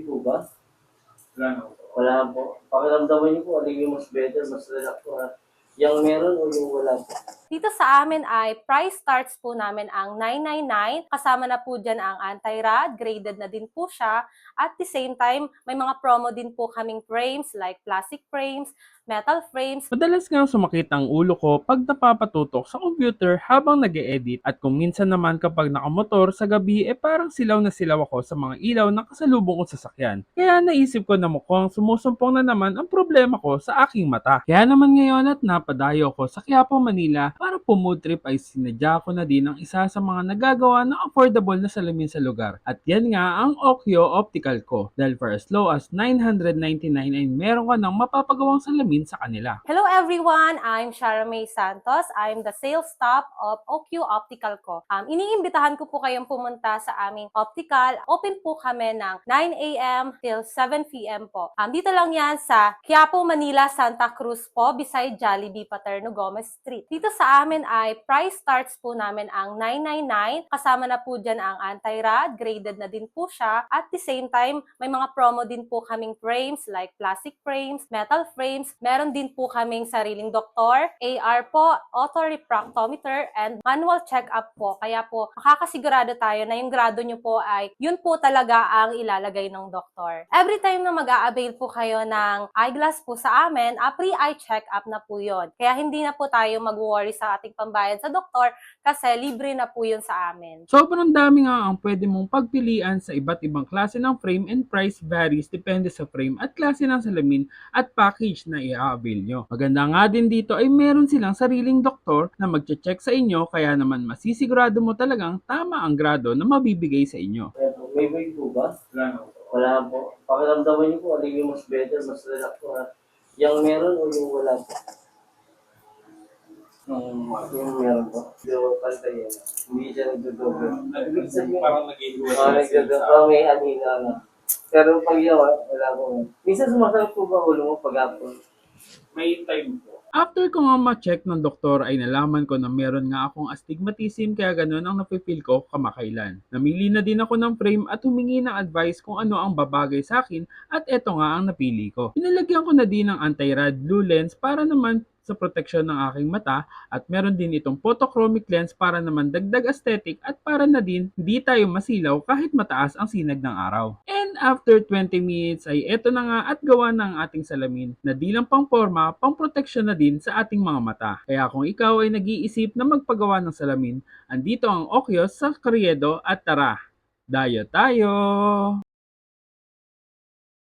Po ba? Wala po. Pakiramdaman niyo po, alin yung mas better, mas relax po ha? Yung meron o yung wala po? Dito sa amin ay price starts po namin ang 999. Kasama na po dyan ang anti-rad, graded na din po siya. At the same time, may mga promo din po kaming frames like plastic frames, metal frames. Madalas nga sumakit ang ulo ko pag napapatutok sa computer habang nag-e-edit at kung minsan naman kapag nakamotor sa gabi parang silaw na silaw ako sa mga ilaw ng kasalubong kong sasakyan. Kaya naisip ko na mukhang sumusumpong na naman ang problema ko sa aking mata. Kaya naman ngayon at napadayo ko sa Quiapo, Manila para po-mood trip ay sinadya ko na din ang isa sa mga nagagawa ng affordable na salamin sa lugar. At yan nga ang Okyo Optical Co. Dahil for as low as 999 ay meron ka ng mapapagawang salamin sa kanila. Hello everyone, I'm Shara May Santos. I'm the sales staff of OQ Optical Co. Iniimbitahan ko po kayong pumunta sa aming optical. Open po kami ng 9 a.m. till 7 p.m. po. Dito lang yan sa Quiapo, Manila, Santa Cruz po, beside Jollibee, Paterno Gomez Street. Dito sa amin ay price starts po namin ang 999. Kasama na po dyan ang anti-rad, graded na din po siya. At the same time, may mga promo din po kaming frames like plastic frames, metal frames. Meron din po kaming sariling doktor, AR po, auto-refractometer, and manual check-up po. Kaya po, makakasigurado tayo na yung grado nyo po ay yun po talaga ang ilalagay ng doktor. Every time na mag-a-avail po kayo ng eyeglass po sa amin, pre-eye check-up na po yun. Kaya hindi na po tayo mag-worry sa ating pambayad sa doktor kasi libre na po yun sa amin. Sobrang dami nga ang pwede mong pagpilian sa iba't ibang klase ng frame and price varies depende sa frame at klase ng salamin at package na i-avail nyo. Maganda nga din dito ay meron silang sariling doktor na magche-check sa inyo kaya naman masisigurado mo talagang tama ang grado na mabibigay sa inyo. May way po ba? Wala po. Pakiramdaman niyo po, alin yung mas better, mas relax po ha? Yung meron o yung wala po? Yung meron po. Yung pantay yan. Hindi siya nagdodoble. Parang nag-iiwan. Nagdodoble. May anina na. Pero pag yun, wala po. Minsan sumasarap po ba ulo mo pag-apon? May time po. After ko nga ma-check ng doktor ay nalaman ko na meron nga akong astigmatism kaya ganun ang napipil ko kamakailan. Namili na din ako ng frame at humingi ng advice kung ano ang babagay sa akin at eto nga ang napili ko. Pinalagyan ko na din ng anti-rad blue lens para naman sa proteksyon ng aking mata at meron din itong photochromic lens para naman dagdag aesthetic at para na din hindi tayo masilaw kahit mataas ang sinag ng araw. And after 20 minutes ay eto na nga at gawa ng ating salamin na di lang pang forma, pang proteksyon na din sa ating mga mata. Kaya kung ikaw ay nag-iisip na magpagawa ng salamin, andito ang Okyos sa Carriedo at tara, dayo tayo!